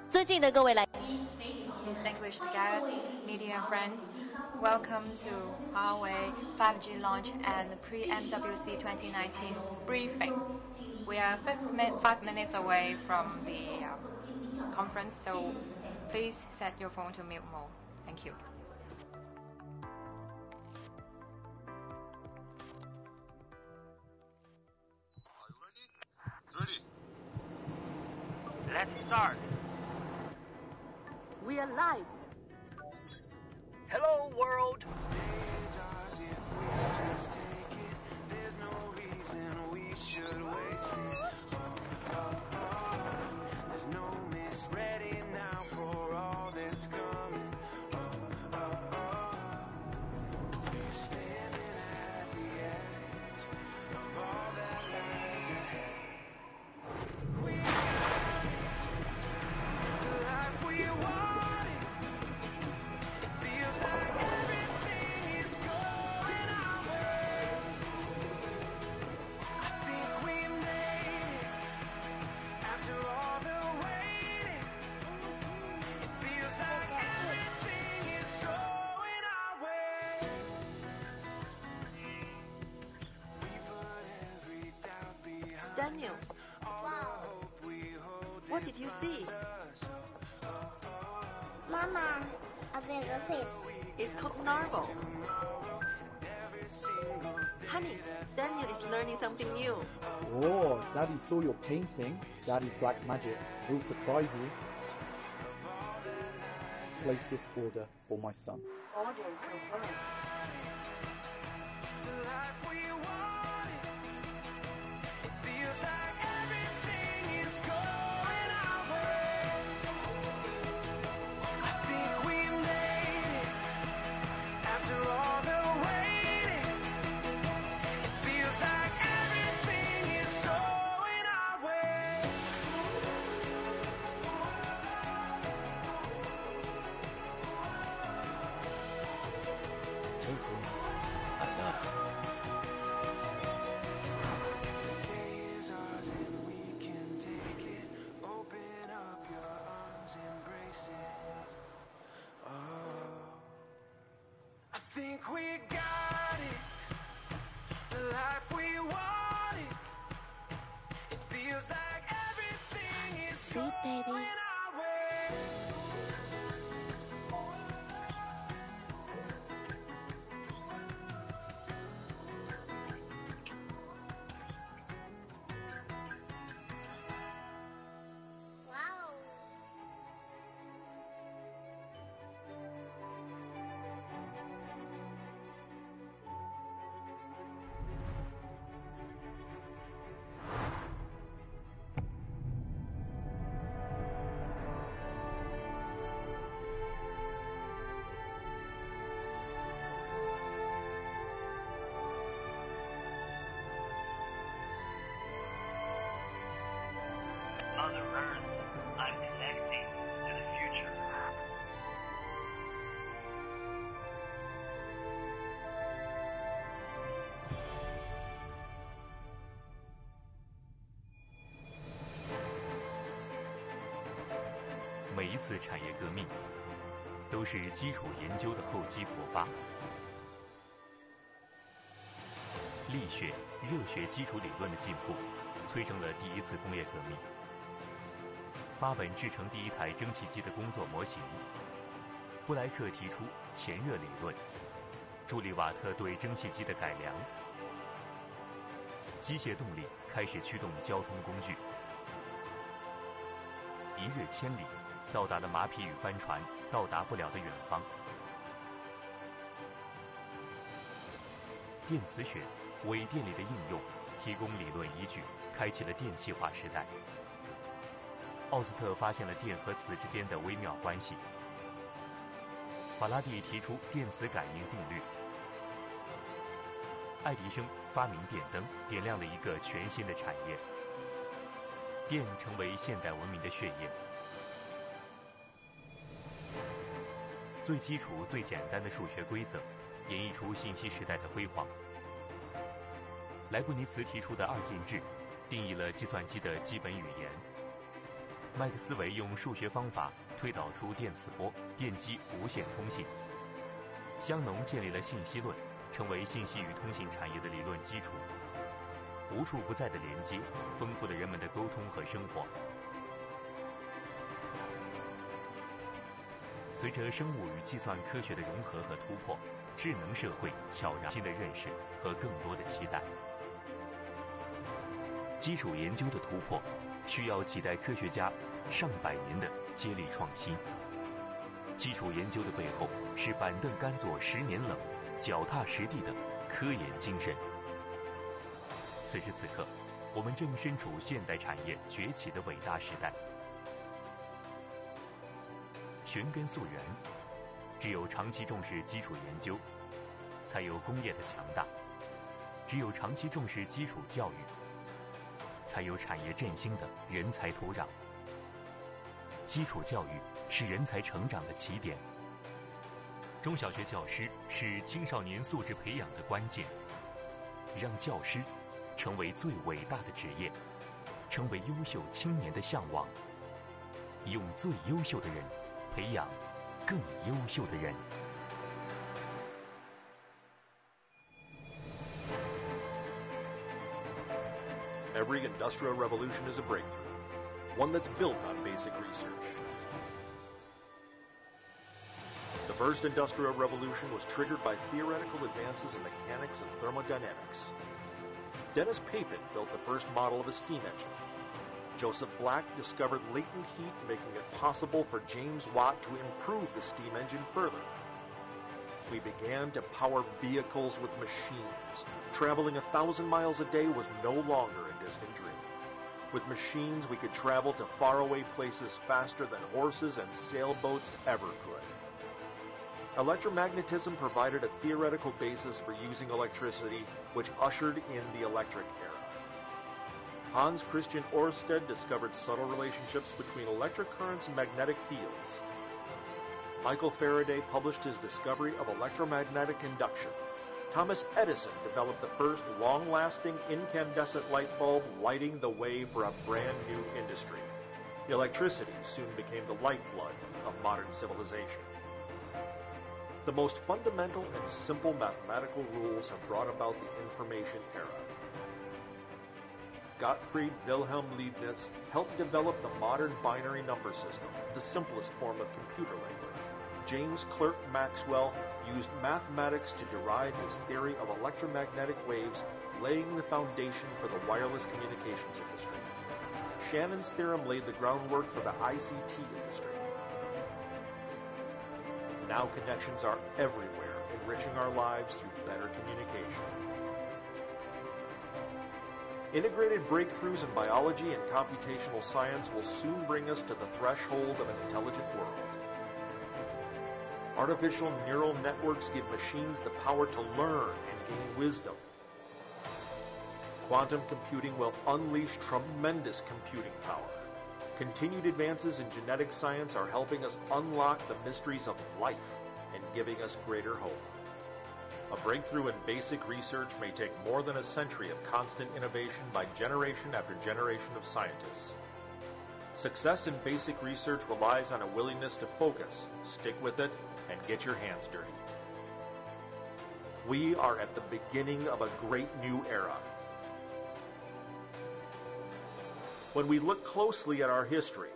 尊敬的各位来宾 Distinguished guests, media friends, welcome to Huawei 5G launch and pre-MWC 2019 briefing. We are 5 minutes away from the conference, so please set your phone to mute mode. Thank you. Are you ready? Ready. Let's start. We are live. Hello, world. Days ours if we just take it. There's no reason we should waste it. There's no miss. Ready now for all that's coming. We're standing at the edge of all that lies ahead. We got the life we wanted. It feels like everything is going our way. I think we made it after all the waiting. It feels like everything is going our way. We put every doubt behind Daniel. us. All the hope we hold What did you see? Mama, a bigger fish. It's called narwhal. Every single day. Honey, Daniel is learning something new. Oh, Daddy saw your painting. Daddy's black magic will surprise you. Place this order for my son. Order confirmed. The life we wanted. It feels like everything is going our way. I think we made it after all the waiting. It feels like everything is going our way. The day is ours and we can take it. Open up your arms, embrace it. Oh, I think we got it. The life we wanted. It feels like everything is Sleep, baby. going our way. Wow. ，Mother Earth, I'm connecting to the future. 每一次产业革命，都是基础研究的厚积薄发。力学、热学基础理论的进步，催生了第一次工业革命。巴本制成第一台蒸汽机的工作模型，布莱克提出前热理论，朱利瓦特对蒸汽机的改良，机械动力开始驱动交通工具。一日千里，到达了马匹与帆船到达不了的远方。电磁学、微电力的应用提供理论依据，开启了电气化时代。奥斯特发现了电和磁之间的微妙关系。法拉第提出电磁感应定律。爱迪生发明电灯，点亮了一个全新的产业。电成为现代文明的血液。最基础、最简单的数学规则，演绎出信息时代的辉煌。莱布尼茨提出的二进制，定义了计算机的基本语言。麦克斯韦用数学方法推导出电磁波，电机无线通信。香农建立了信息论，成为信息与通信产业的理论基础。无处不在的连接，丰富了人们的沟通和生活。随着生物与计算科学的融合和突破，智能社会悄然新的认识和更多的期待。基础研究的突破，需要几代科学家上百年的接力创新。基础研究的背后是板凳干坐10年冷，脚踏实地的科研精神。此时此刻，我们正身处现代产业崛起的伟大时代。寻根溯源，只有长期重视基础研究，才有工业的强大；只有长期重视基础教育，才有产业振兴的人才土壤。基础教育是人才成长的起点。中小学教师是青少年素质培养的关键，让教师成为最伟大的职业，成为优秀青年的向往，用最优秀的人培养更优秀的人。Every industrial revolution is a breakthrough, one that's built on basic research. The first industrial revolution was triggered by theoretical advances in mechanics and thermodynamics. Dennis Papin built the first model of a steam engine. Joseph Black discovered latent heat, making it possible for James Watt to improve the steam engine further. We began to power vehicles with machines. Traveling 1,000 miles a day was no longer a distant dream. With machines, we could travel to faraway places faster than horses and sailboats ever could. Electromagnetism provided a theoretical basis for using electricity, which ushered in the electric era. Hans Christian Ørsted discovered subtle relationships between electric currents and magnetic fields. Michael Faraday published his discovery of electromagnetic induction. Thomas Edison developed the first long-lasting incandescent light bulb, lighting the way for a brand new industry. Electricity soon became the lifeblood of modern civilization. The most fundamental and simple mathematical rules have brought about the information era. Gottfried Wilhelm Leibniz helped develop the modern binary number system, the simplest form of computer language. James Clerk Maxwell used mathematics to derive his theory of electromagnetic waves, laying the foundation for the wireless communications industry. Shannon's theorem laid the groundwork for the ICT industry. Now connections are everywhere, enriching our lives through better communication. Integrated breakthroughs in biology and computational science will soon bring us to the threshold of an intelligent world. Artificial neural networks give machines the power to learn and gain wisdom. Quantum computing will unleash tremendous computing power. Continued advances in genetic science are helping us unlock the mysteries of life and giving us greater hope. A breakthrough in basic research may take more than a century of constant innovation by generation after generation of scientists. Success in basic research relies on a willingness to focus, stick with it, and get your hands dirty. We are at the beginning of a great new era. When we look closely at our history,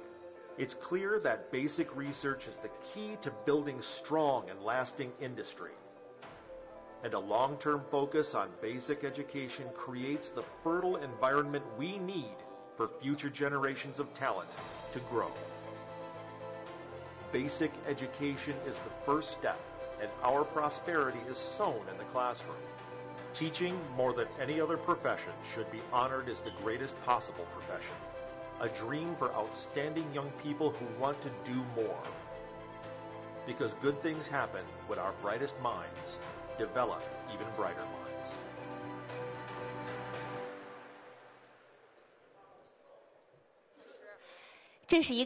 it's clear that basic research is the key to building strong and lasting industry. And a long-term focus on basic education creates the fertile environment we need for future generations of talent to grow. Basic education is the first step, and our prosperity is sown in the classroom. Teaching, more than any other profession, should be honored as the greatest possible profession. A dream for outstanding young people who want to do more. Because good things happen when our brightest minds develop even brighter minds. This is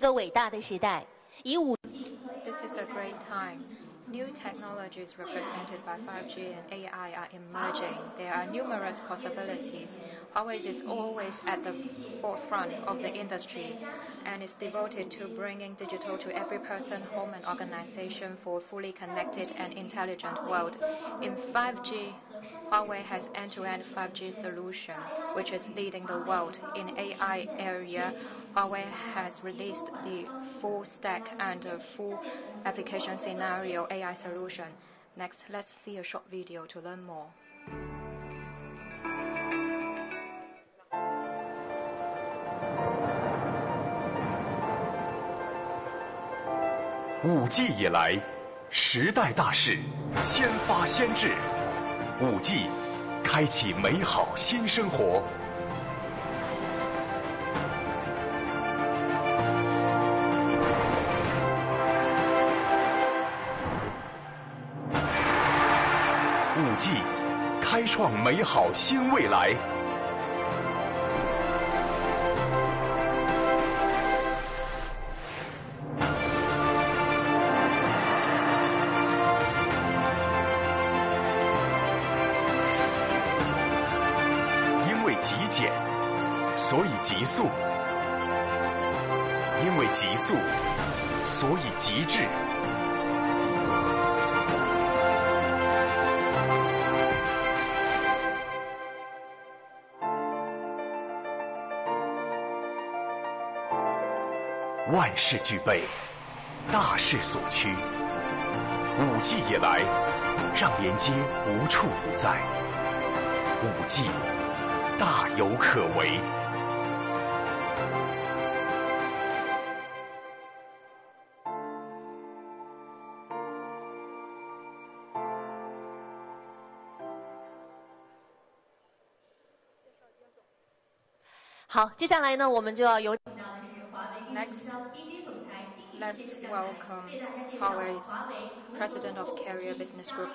a great time New technologies represented by 5G and AI are emerging. There are numerous possibilities. Huawei is always at the forefront of the industry and is devoted to bringing digital to every person, home, and organization for a fully connected and intelligent world. In 5G, Huawei has end-to-end 5G solution, which is leading the world. In AI area, Huawei has released the full stack and full application scenario AI solution. Next, let's see a short video to learn more. 5G 以来，时代大势，先发先至。5G 开启美好新生活。5G 开创美好新未来。因为极简，所以极速；因为极速，所以极致。万事俱备，大势所趋。5G 以来，让连接无处不在。5G 大有可为。好，接下来呢，我们就要有。 Next, let's welcome Huawei's President of Carrier Business Group,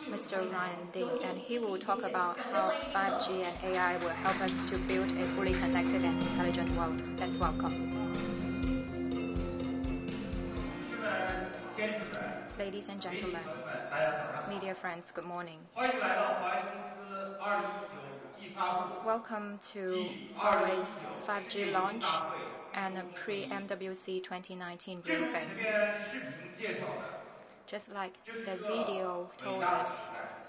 Mr. Ryan Ding, and he will talk about how 5G and AI will help us to build a fully connected and intelligent world. Let's welcome. Ladies and gentlemen, media friends, good morning. Welcome to Huawei's 5G launch and a pre-MWC 2019 briefing. Just like the video told us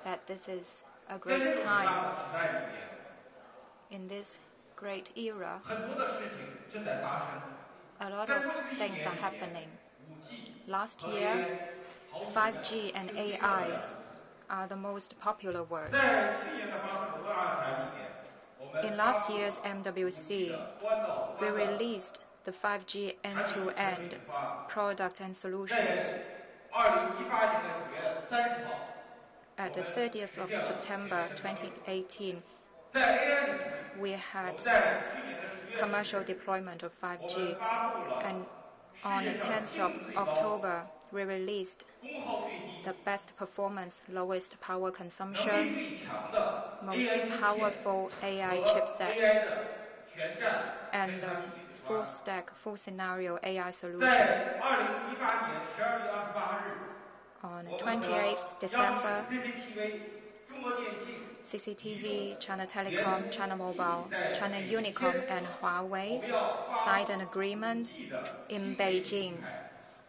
that this is a great time. In this great era, a lot of things are happening. Last year, 5G and AI are the most popular words. In last year's MWC, we released the 5G end-to-end product and solutions. At the 30th of September 2018, we had commercial deployment of 5G, and on the 10th of October, we released the best performance, lowest power consumption, most powerful AI chipset, and the full stack, full scenario AI solution. On 28th December, CCTV, China Telecom, China Mobile, China Unicom, and Huawei signed an agreement in Beijing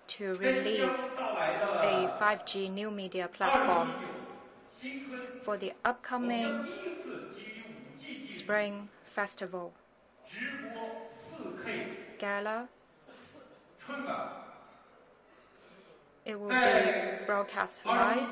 to release a 5G new media platform for the upcoming Spring Festival Gala. It will be broadcast live.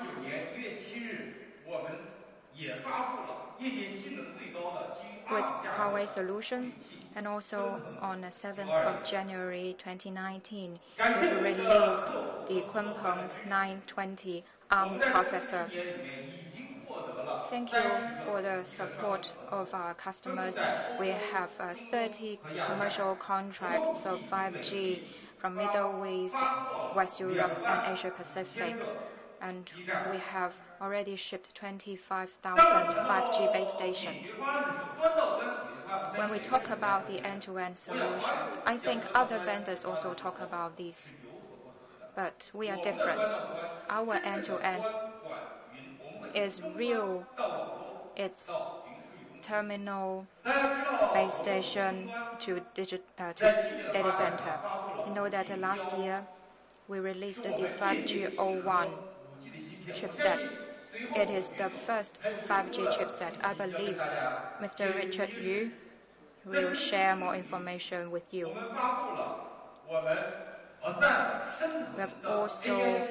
With Huawei solution, and also on the 7th of January 2019, we've released the Kunpeng 920 ARM processor. Thank you for the support of our customers. We have 30 commercial contracts of 5G from Middle East, West Europe, and Asia Pacific. And we have already shipped 25,000 5G base stations. When we talk about the end-to-end solutions, I think other vendors also talk about these. but we are different. Our end-to-end is real. It's terminal, base station to data center. You know that last year we released the 5G01 chipset. It is the first 5G chipset. I believe Mr. Richard Yu will share more information with you. We have also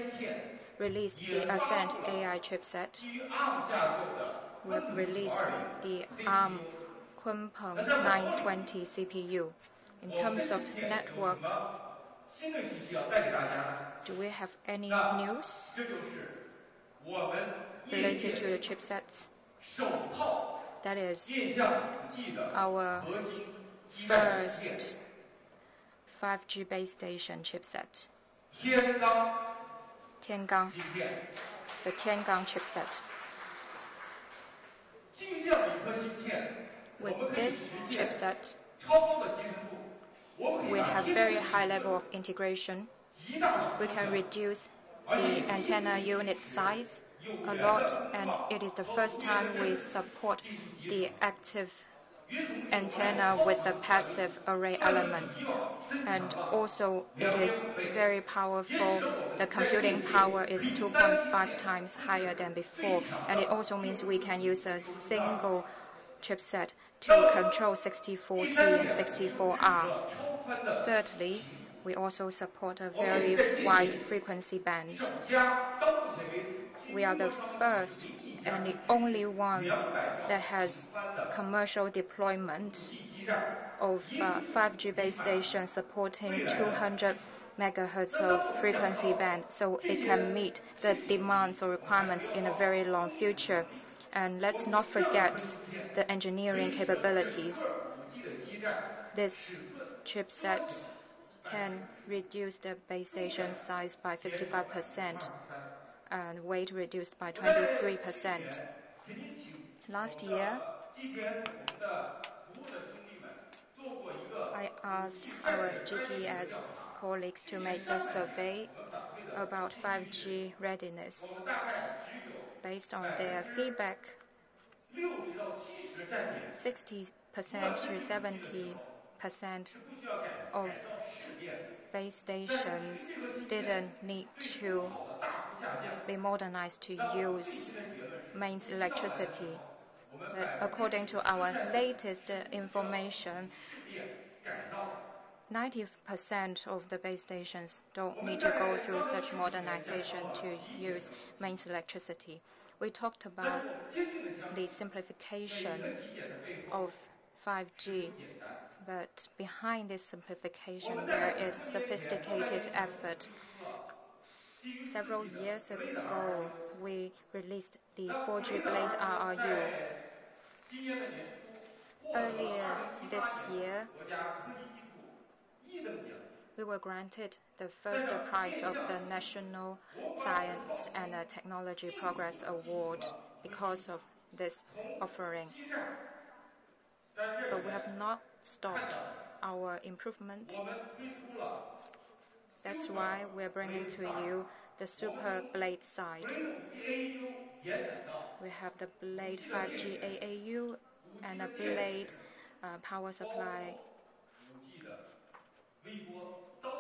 released the Ascent AI chipset. We have released the ARM Kunpeng 920 CPU. In terms of network, do we have any news related to the chipsets? That is our first 5G base station chipset. Tiangang, the Tiangang chipset. With this chipset, we have very high level of integration. We can reduce the antenna unit size a lot, and it is the first time we support the active antenna with the passive array elements. And also it is very powerful. The computing power is 2.5 times higher than before, and it also means we can use a single chipset to control 64T and 64R. Thirdly, we also support a very wide frequency band. We are the first and the only one that has commercial deployment of 5G base station supporting 200 megahertz of frequency band, so it can meet the demands or requirements in a very long future. And let's not forget the engineering capabilities. This chipset can reduce the base station size by 55% and weight reduced by 23%. Last year, I asked our GTS colleagues to make a survey about 5G readiness. Based on their feedback, 60% to 70% of base stations didn't need to be modernized to use mains electricity. But according to our latest information, 90% of the base stations don't need to go through such modernization to use mains electricity. We talked about the simplification of 5G, but behind this simplification there is sophisticated effort. Several years ago, we released the 4G Blade RRU. Earlier this year, we were granted the first prize of the National Science and Technology Progress Award because of this offering. But we have not stopped our improvement. That's why we're bringing to you the Super Blade side. We have the Blade 5G AAU and a Blade power supply,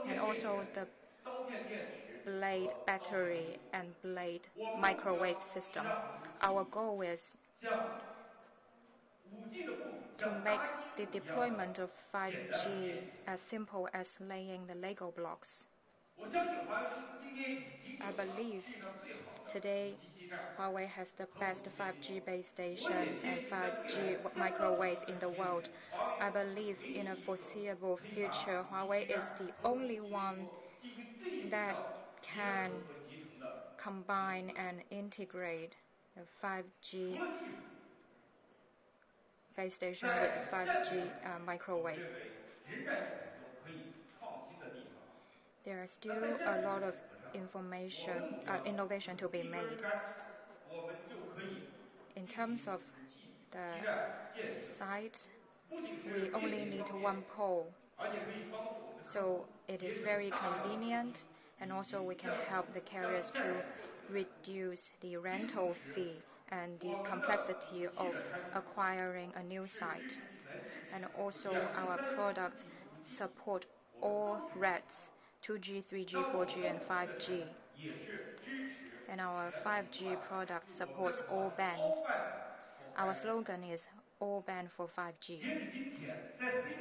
and also the Blade battery and Blade microwave system. Our goal is to make the deployment of 5G as simple as laying the Lego blocks. I believe today Huawei has the best 5G base stations and 5G microwave in the world. I believe in a foreseeable future, Huawei is the only one that can combine and integrate the 5G base station with the 5G microwave. There are still a lot of innovation to be made. In terms of the site, we only need one pole, so it is very convenient And also we can help the carriers to reduce the rental fee and the complexity of acquiring a new site. And also our products support all rates, 2G, 3G, 4G, and 5G. And our 5G product supports all bands. Our slogan is all band for 5G.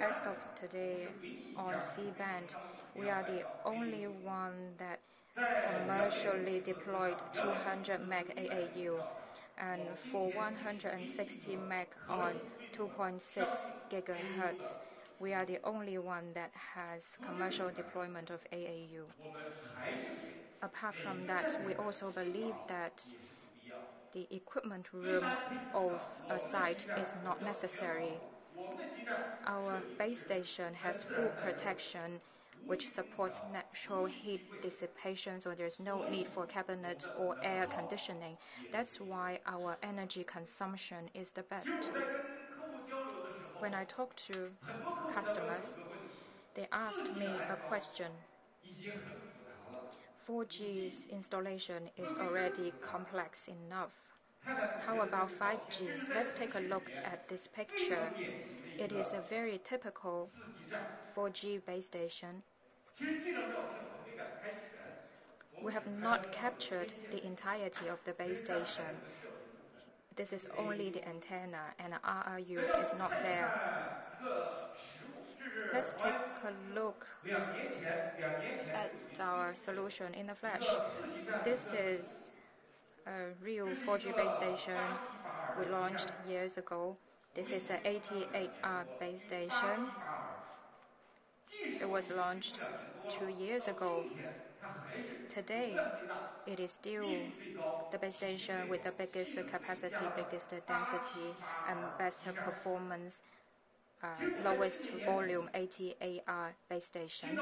As of today, on C-band, we are the only one that commercially deployed 200 meg AAU, and for 160 meg on 2.6 gigahertz, we are the only one that has commercial deployment of AAU. Apart from that, we also believe that the equipment room of a site is not necessary. Our base station has full protection, which supports natural heat dissipation, so there's no need for cabinet or air conditioning. That's why our energy consumption is the best. When I talk to customers, they asked me a question. 4G's installation is already complex enough. How about 5G? Let's take a look at this picture. It is a very typical 4G base station. We have not captured the entirety of the base station. This is only the antenna, and the RRU is not there. Let's take a look at our solution in the flesh. This is a real 4G base station we launched years ago. This is an 88R base station. It was launched 2 years ago. Today, it is still the base station with the biggest capacity, biggest density, and best performance, lowest volume 88R base station.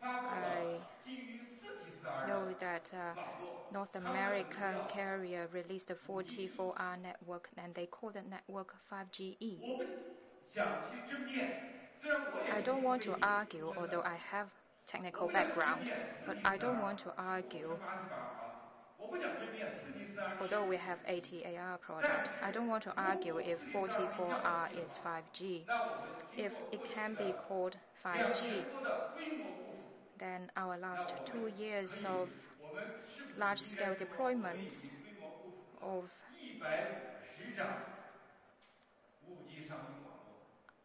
I know that North American carrier released a 44R network, and they call the network 5GE. I don't want to argue, although I have technical background, but I don't want to argue. Although we have 80AR product, I don't want to argue if 44R is 5G. If it can be called 5G, then our last 2 years of large-scale deployments of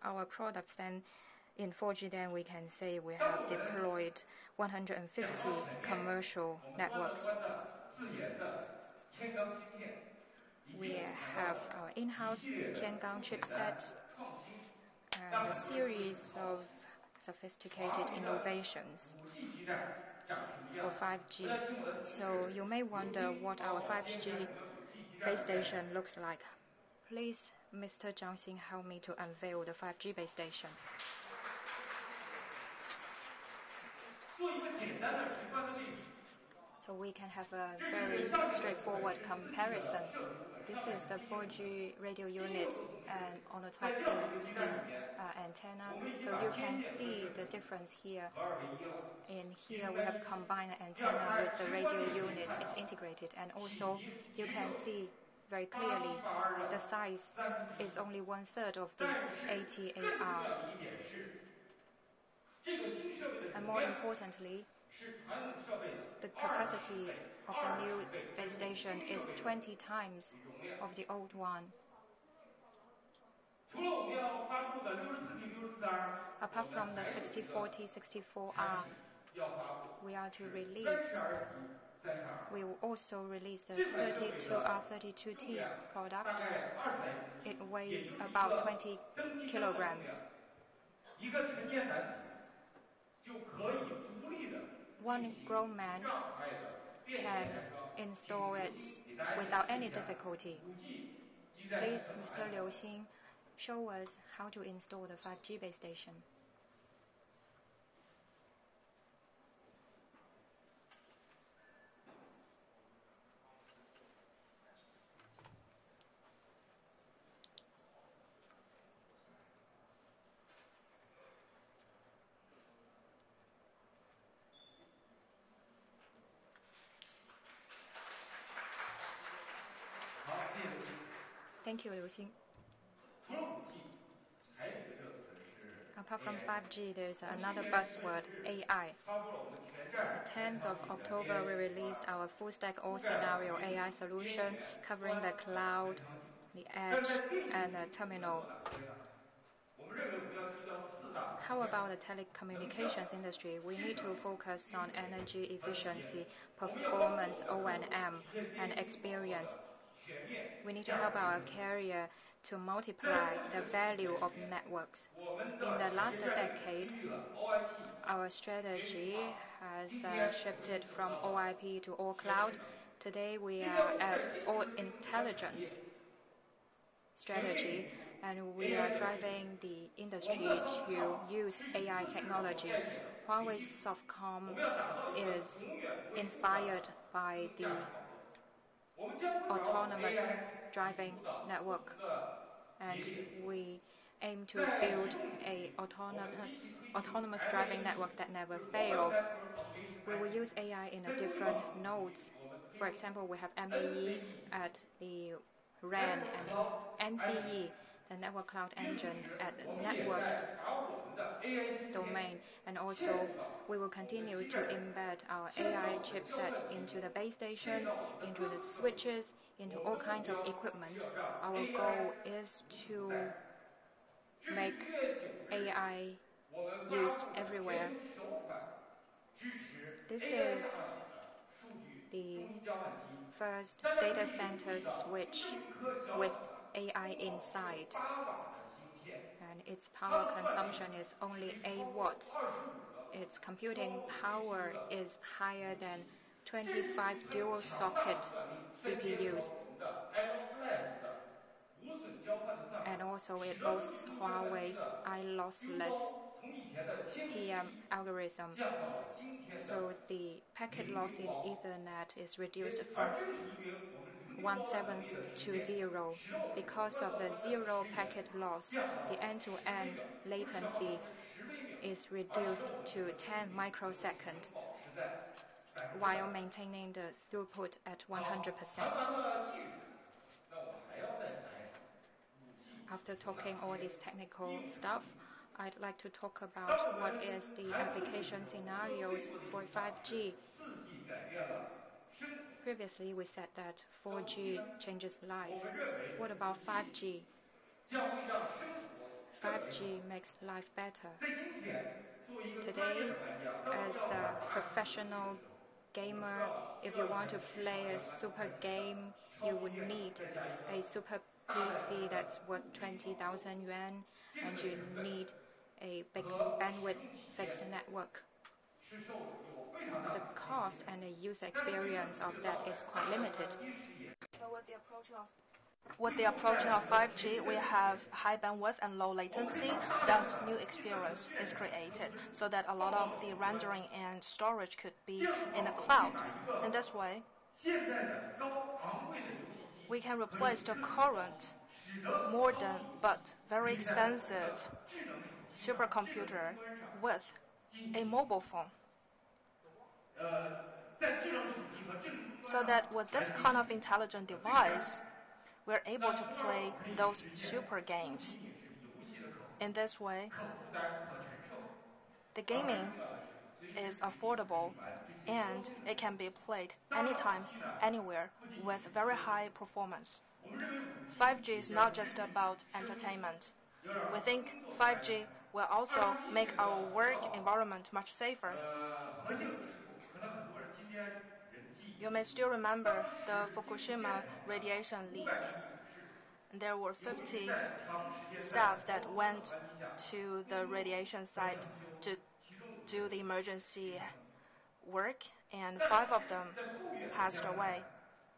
our products, then in 4G, then we can say we have deployed 150 commercial networks. We have our in-house Tiangang chipset and a series of sophisticated innovations for 5G. So you may wonder what our 5G base station looks like. Please, Mr. Zhang Xin, help me to unveil the 5G base station. So we can have a very straightforward comparison. This is the 4G radio unit, and on the top is the antenna. So you can see the difference here. In here, we have combined the antenna with the radio unit. It's integrated, and also you can see very clearly the size is only 1/3 of the 80AR. And more importantly, the capacity of the new base station is 20 times of the old one. Apart from the 6040, 64R, we will also release the 32R, 32T product. It weighs about 20 kilograms. One grown man can install it without any difficulty. Please, Mr. Liu Xin, show us how to install the 5G base station. Thank you, Liu Xing. Apart from 5G, there's another buzzword, AI. The 10th of October, we released our full-stack all-scenario AI solution covering the cloud, the edge, and the terminal. How about the telecommunications industry? We need to focus on energy efficiency, performance, O&M, and experience. We need to help our carrier to multiply the value of networks. In the last decade, our strategy has shifted from OIP to all cloud. Today, we are at all intelligence strategy, and we are driving the industry to use AI technology. Huawei Softcom is inspired by the autonomous driving network, and we aim to build a autonomous driving network that never fails. We will use AI in a different nodes. For example, we have MAE at the RAN and NCE, the network cloud engine at the network domain. And also, we will continue to embed our AI chipset into the base stations, into the switches, into all kinds of equipment. Our goal is to make AI used everywhere. This is the first data center switch with AI inside, and its power consumption is only 8 watts. Its computing power is higher than 25 dual-socket CPUs. And also it boasts Huawei's eye-lossless TM algorithm. So the packet loss in Ethernet is reduced from 1/7 to 0. Because of the 0 packet loss, the end-to-end latency is reduced to 10 microseconds while maintaining the throughput at 100%. After talking all this technical stuff, I'd like to talk about what is the application scenarios for 5G. Previously, we said that 4G changes life. What about 5G? 5G makes life better. Today, as a professional gamer, if you want to play a super game, you would need a super PC that's worth 20,000 yuan, and you need a big bandwidth fixed network. The cost and the user experience of that is quite limited. So with the approaching of 5G, we have high bandwidth and low latency. Thus, new experience is created so that a lot of the rendering and storage could be in the cloud. In this way, we can replace the current modern but very expensive supercomputer with a mobile phone. So that with this kind of intelligent device, we're able to play those super games. In this way, the gaming is affordable and it can be played anytime, anywhere with very high performance. 5G is not just about entertainment. We think 5G will also make our work environment much safer. You may still remember the Fukushima radiation leak. There were 50 staff that went to the radiation site to do the emergency work, and 5 of them passed away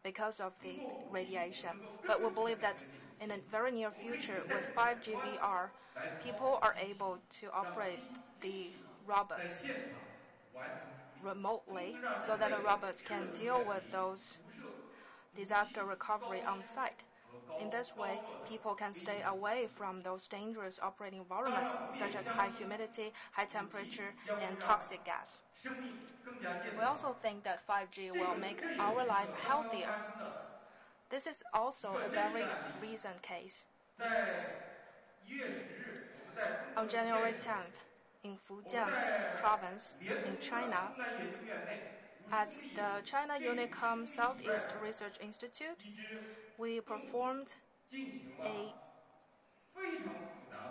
because of the radiation. But we believe that in the very near future, with 5G VR, people are able to operate the robots remotely so that the robots can deal with those disaster recovery on site. In this way, people can stay away from those dangerous operating environments such as high humidity, high temperature, and toxic gas. We also think that 5G will make our life healthier. This is also a very recent case. On January 10th, in Fujian province in China, at the China Unicom Southeast Research Institute, we performed a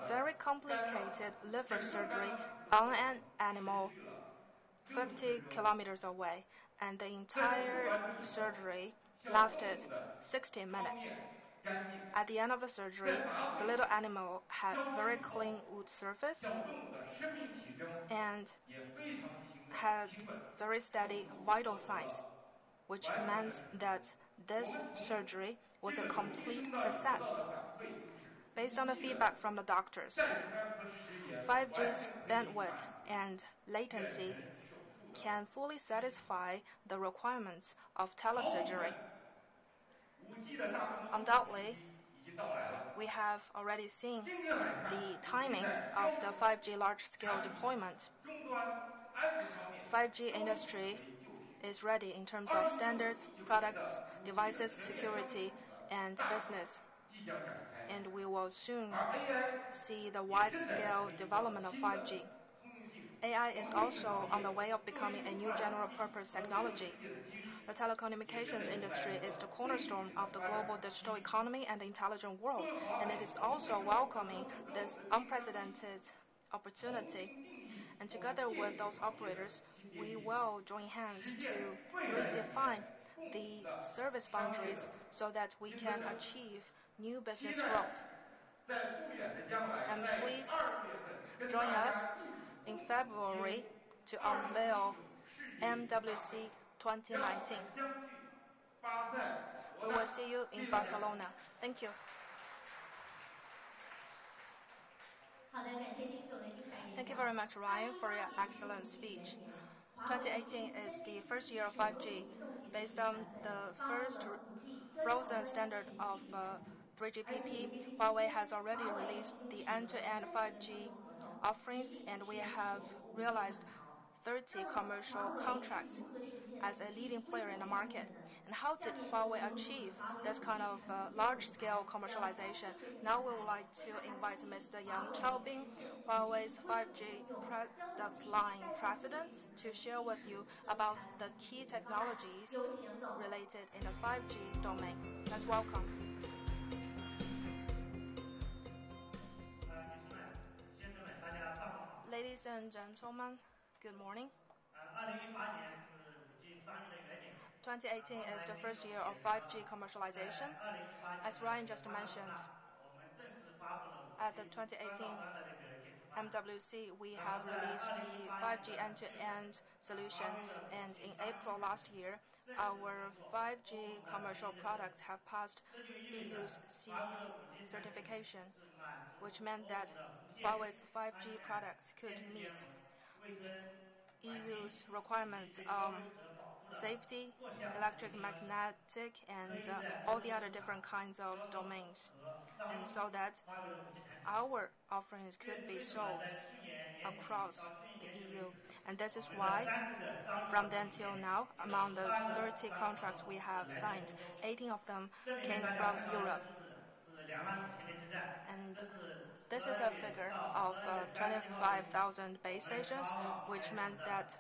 very complicated liver surgery on an animal 50 kilometers away, and the entire surgery lasted 60 minutes. At the end of the surgery, the little animal had very clean wood surface and had very steady vital signs, which meant that this surgery was a complete success. Based on the feedback from the doctors, 5G's bandwidth and latency can fully satisfy the requirements of telesurgery. Undoubtedly, we have already seen the timing of the 5G large-scale deployment. 5G industry is ready in terms of standards, products, devices, security, and business. And we will soon see the wide-scale development of 5G. AI is also on the way of becoming a new general-purpose technology. The telecommunications industry is the cornerstone of the global digital economy and the intelligent world, and it is also welcoming this unprecedented opportunity. And together with those operators, we will join hands to redefine the service boundaries so that we can achieve new business growth. And please join us in February to unveil MWC 2019. We will see you in Barcelona. Thank you. Thank you very much, Ryan, for your excellent speech. 2018 is the first year of 5G. Based on the first frozen standard of 3GPP, Huawei has already released the end-to-end 5G offerings, and we have realized 30 commercial contracts as a leading player in the market. And how did Huawei achieve this kind of large-scale commercialization? Now we would like to invite Mr. Yang Chaobing, Huawei's 5G product line president, to share with you about the key technologies related in the 5G domain. Let's welcome. Ladies and gentlemen, good morning. 2018 is the first year of 5G commercialization. As Ryan just mentioned, at the 2018 MWC, we have released the 5G end-to-end solution, and in April last year, our 5G commercial products have passed EU's CE certification, which meant that Huawei's 5G products could meet EU's requirements on safety, electromagnetic, and all the other different kinds of domains, and so that our offerings could be sold across the EU. And this is why, from then till now, among the 30 contracts we have signed, 18 of them came from Europe. And this is a figure of 25,000 base stations, which meant that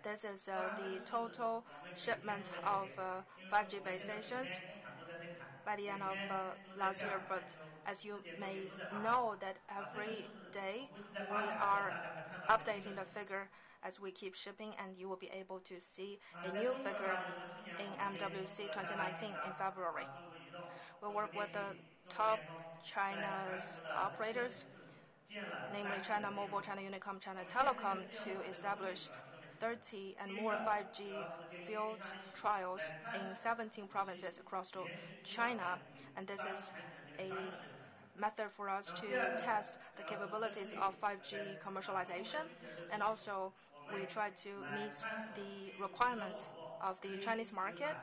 this is the total shipment of 5G base stations by the end of last year. But as you may know, that every day we are updating the figure as we keep shipping, and you will be able to see a new figure in MWC 2019 in February. We work with the top China's operators, namely China Mobile, China Unicom, China Telecom, to establish 30 and more 5G field trials in 17 provinces across China, and this is a method for us to test the capabilities of 5G commercialization, and also we try to meet the requirements of the Chinese market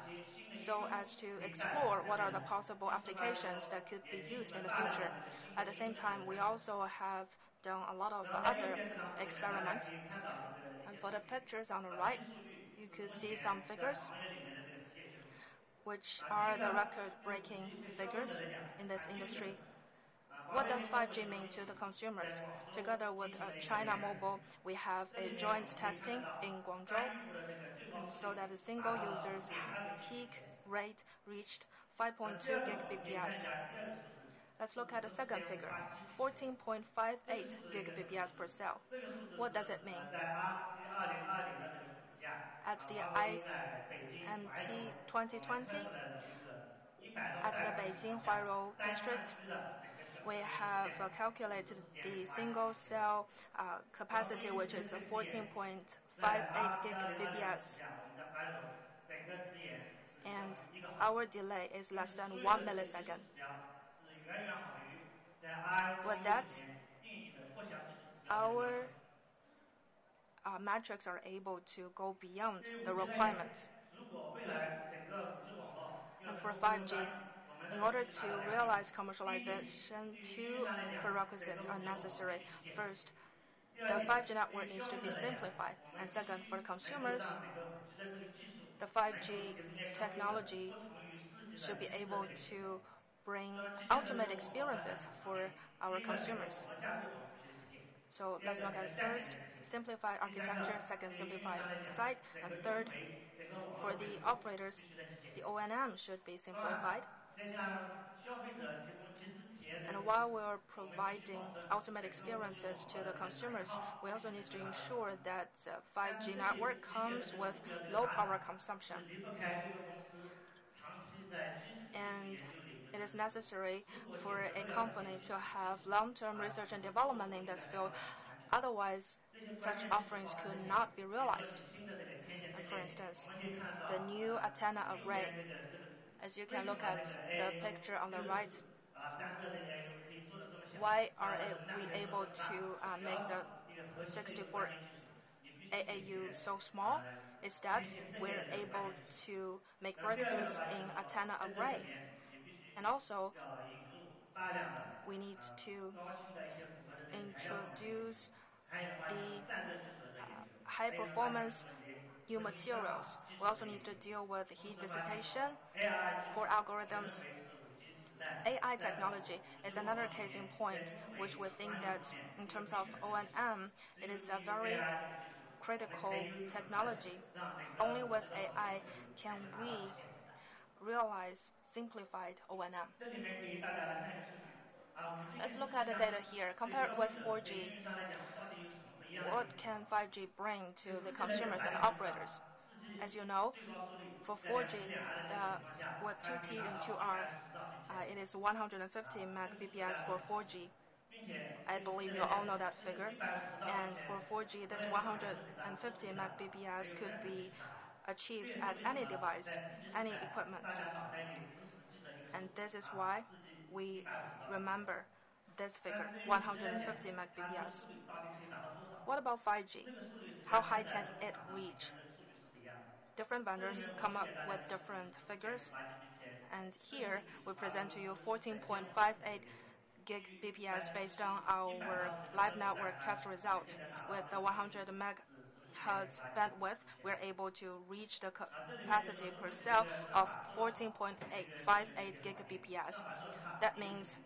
so as to explore what are the possible applications that could be used in the future. At the same time, we also have done a lot of other experiments. And for the pictures on the right, you could see some figures. which are the record-breaking figures in this industry. What does 5G mean to the consumers? Together with China Mobile, we have a joint testing in Guangzhou, and so that the single user's peak rate reached 5.2 Gbps. Let's look at the second figure, 14.58 Gbps per cell. What does it mean? At the IMT 2020, at the Beijing Huairou district, we have calculated the single cell capacity, which is 14.58 Gbps. And our delay is less than 1 millisecond. With that, our metrics are able to go beyond the requirements. And for 5G, in order to realize commercialization, two prerequisites are necessary. First, the 5G network needs to be simplified. And second, for consumers, the 5G technology should be able to bring ultimate experiences for our consumers. So let's look at first, simplified architecture, second, simplified site, and third, for the operators, the O&M should be simplified. And while we're providing ultimate experiences to the consumers, we also need to ensure that 5G network comes with low power consumption. And it is necessary for a company to have long-term research and development in this field. Otherwise, such offerings could not be realized. And for instance, the new antenna array, as you can look at the picture on the right, why are we able to make the 64 AAU so small? Is that we're able to make breakthroughs in antenna array. And also, we need to introduce the high-performance new materials. We also need to deal with heat dissipation, core algorithms. AI technology is another case in point, which we think that in terms of O&M, it is a very critical technology. Only with AI can we realize simplified O&M. Let's look at the data here. Compared with 4G, what can 5G bring to the consumers and operators? As you know, for 4G, with 2T and 2R, it is 150 Mbps for 4G. I believe you all know that figure. And for 4G, this 150 Mbps could be achieved at any device, any equipment. And this is why we remember this figure, 150 Mbps. What about 5G? How high can it reach? Different vendors come up with different figures. And here, we present to you 14.58 Gbps based on our live network test result. With the 100 MHz bandwidth, we're able to reach the capacity per cell of 14.58 Gbps. That means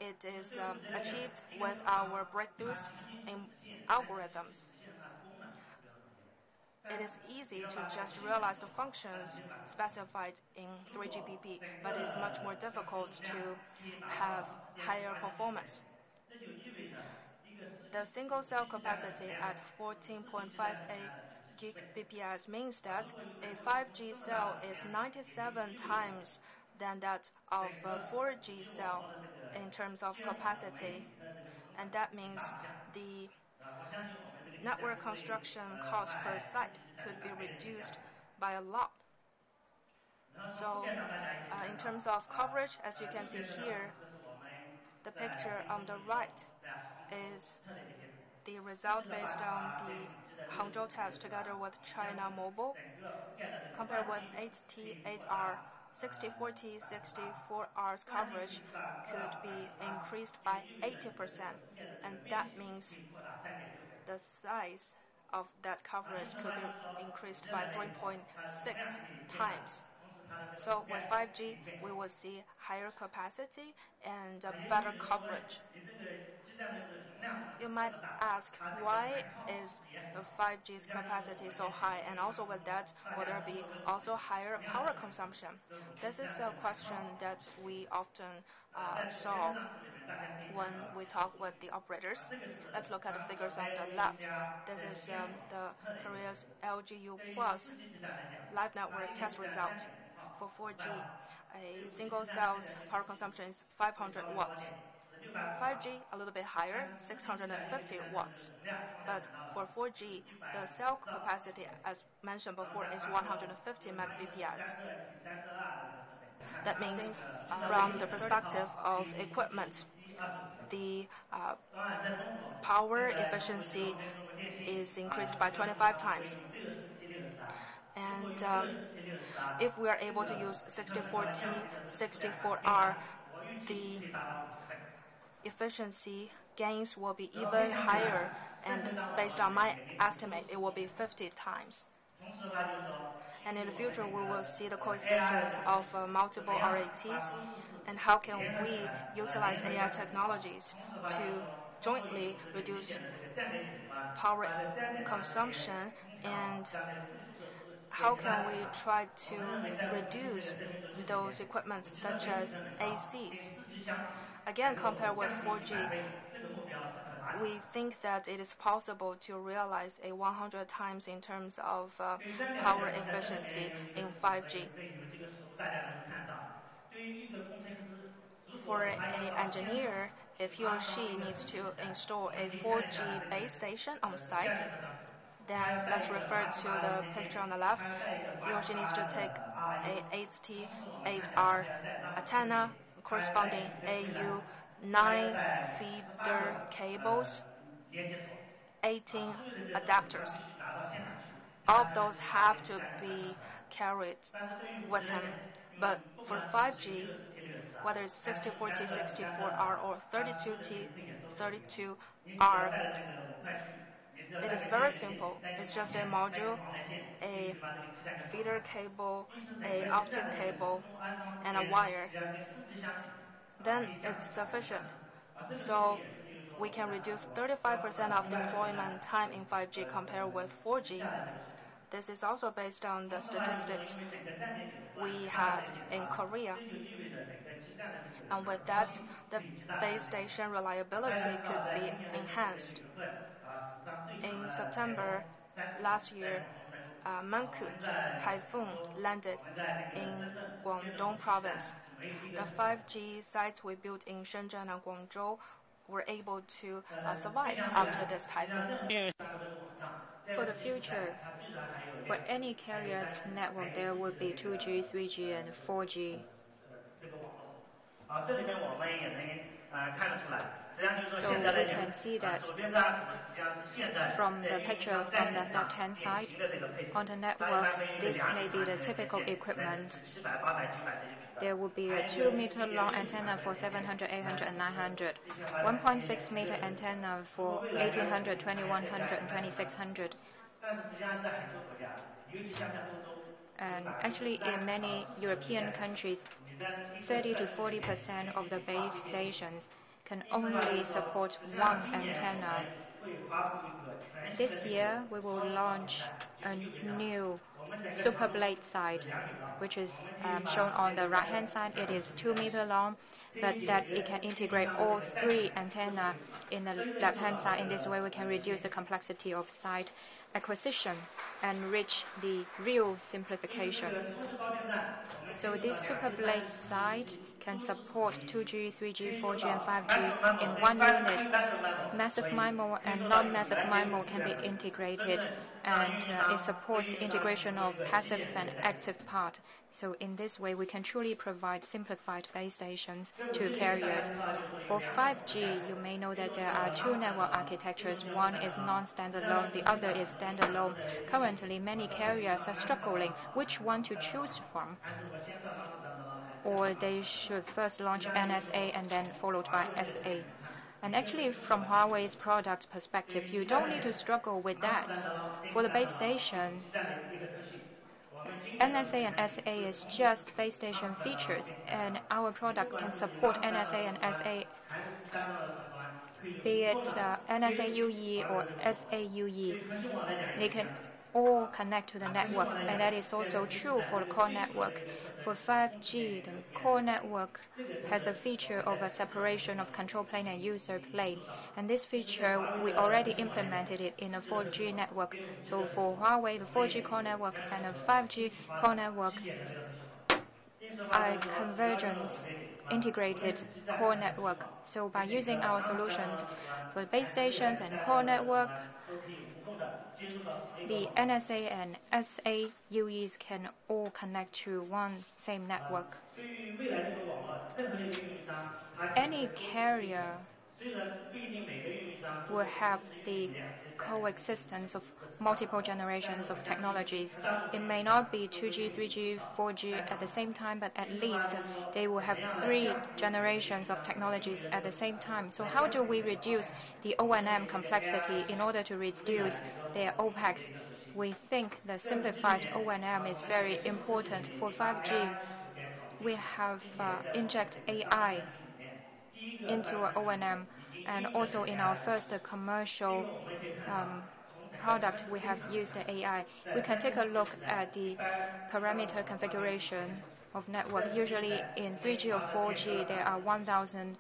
it is achieved with our breakthroughs in algorithms. It is easy to just realize the functions specified in 3GPP, but it's much more difficult to have higher performance. The single cell capacity at 14.58 Gbps means that a 5G cell is 97 times than that of a 4G cell in terms of capacity. And that means the network construction cost per site could be reduced by a lot. So in terms of coverage, as you can see here, the picture on the right is the result based on the Hangzhou test together with China Mobile. Compared with 8T, 8R, 64T, 64R's coverage could be increased by 80%. And that means the size of that coverage could be increased by 3.6 times. So with 5G, we will see higher capacity and better coverage. You might ask, why is the 5G's capacity so high? And also with that, will there be also higher power consumption? This is a question that we often saw when we talk with the operators. Let's look at the figures on the left. This is the Korea's LGU Plus live network test result. For 4G, a single cell's power consumption is 500 watts. 5G, a little bit higher, 650 watts. But for 4G, the cell capacity, as mentioned before, is 150 Mbps. That means from the perspective of equipment, the power efficiency is increased by 25 times. And if we are able to use 64T, 64R, the efficiency gains will be even higher, and based on my estimate, it will be 50 times. And in the future, we will see the coexistence of multiple RATs, and how can we utilize AI technologies to jointly reduce power consumption, and how can we try to reduce those equipments such as ACs. Again, compared with 4G, we think that it is possible to realize a 100 times in terms of power efficiency in 5G. For an engineer, if he or she needs to install a 4G base station on site, then let's refer to the picture on the left. He or she needs to take a 8T, 8R antenna, corresponding AU, 9 feeder cables, 18 adapters. All of those have to be carried with him. But for 5G, whether it's 64T, 64R, or 32T, 32R, it is very simple. It's just a module, a feeder cable, a optic cable, and a wire. Then it's sufficient. So we can reduce 35% of deployment time in 5G compared with 4G. This is also based on the statistics we had in Korea. And with that, the base station reliability could be enhanced. In September last year, Mangkhut typhoon landed in Guangdong province. The 5G sites we built in Shenzhen and Guangzhou were able to survive after this typhoon. For the future, for any carrier's network, there will be 2G, 3G, and 4G. So we can see that from the picture from the left-hand side, on the network, this may be the typical equipment. There will be a 2-meter long antenna for 700, 800, and 900, 1.6 meter antenna for 1800, 2100, and 2600. And actually, in many European countries, 30 to 40% of the base stations can only support one antenna. This year, we will launch a new super blade side, which is shown on the right-hand side. It is 2 meter long, but that it can integrate all 3 antennas in the left-hand side. In this way, we can reduce the complexity of site acquisition and reach the real simplification. So this super blade site can support 2G, 3G, 4G, and 5G in one unit. Massive MIMO and non-massive MIMO can be integrated, and it supports integration of passive and active part. So in this way, we can truly provide simplified base stations to carriers. For 5G, you may know that there are 2 network architectures. One is non-standalone, the other is standalone. Currently, many carriers are struggling which one to choose from. Or they should first launch NSA and then followed by SA. And actually, from Huawei's product perspective, you don't need to struggle with that. For the base station, NSA and SA is just base station features, and our product can support NSA and SA, be it NSA UE or SA UE. They can all connect to the network, and that is also true for the core network. For 5G, the core network has a feature of a separation of control plane and user plane, and this feature we already implemented it in a 4G network. So for Huawei, the 4G core network and the 5G core network are convergence integrated core network. So by using our solutions for base stations and core network, the NSA and SA UEs can all connect to one same network. Any carrier will have the coexistence of multiple generations of technologies. It may not be 2G, 3G, 4G at the same time, but at least they will have 3 generations of technologies at the same time. So how do we reduce the O&M complexity in order to reduce their OPEX? We think the simplified O&M is very important. For 5G, we have inject AI into our O&M, and also in our first commercial product, we have used the AI. We can take a look at the parameter configuration of network. Usually in 3G or 4G, there are 1,000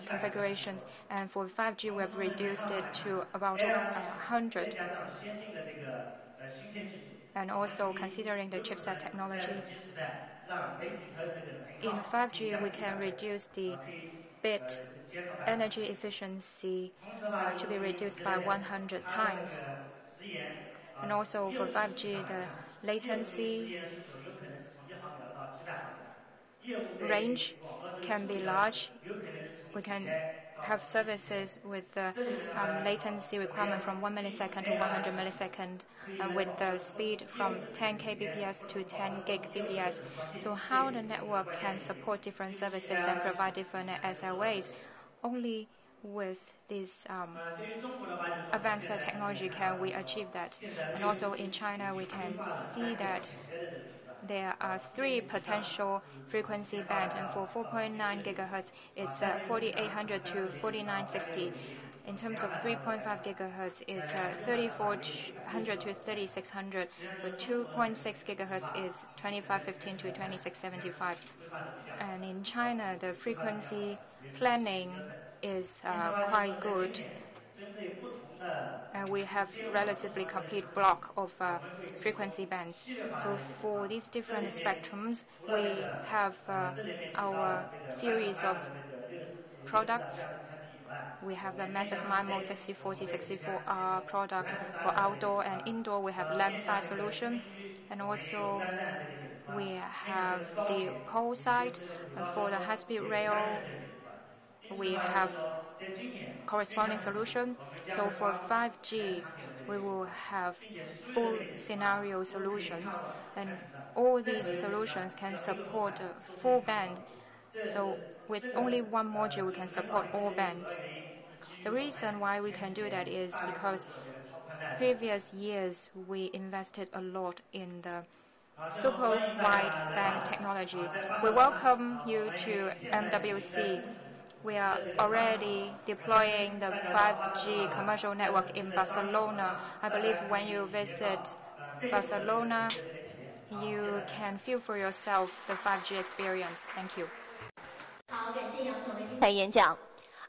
configurations, and for 5G, we have reduced it to about 100. And also considering the chipset technologies, in 5G, we can reduce the bit energy efficiency to be reduced by 100 times. And also for 5G, the latency range can be large. We can have services with the latency requirement from 1 millisecond to 100 millisecond, and with the speed from 10 kbps to 10 gig-bps. So how the network can support different services and provide different SLAs? Only with this advanced technology can we achieve that. And also in China, we can see that there are 3 potential frequency bands, and for 4.9 gigahertz, it's 4800 to 4960. In terms of 3.5 gigahertz, it's 3400 to 3600. For 2.6 gigahertz, is 2515 to 2675. And in China, the frequency planning is quite good. And we have relatively complete block of frequency bands. So for these different spectrums, we have our series of products. We have the massive MIMO 6040, 64R product. For outdoor and indoor, we have lamp size solution. And also we have the pole side. And for the high-speed rail, we have corresponding solution. So for 5G, we will have full scenario solutions, and all these solutions can support full band. So with only one module, we can support all bands. The reason why we can do that is because previous years we invested a lot in the super wide band technology. We welcome you to MWC. We are already deploying the 5G commercial network in Barcelona. I believe when you visit Barcelona, you can feel for yourself the 5G experience. Thank you. 好，感谢杨总的精彩演讲。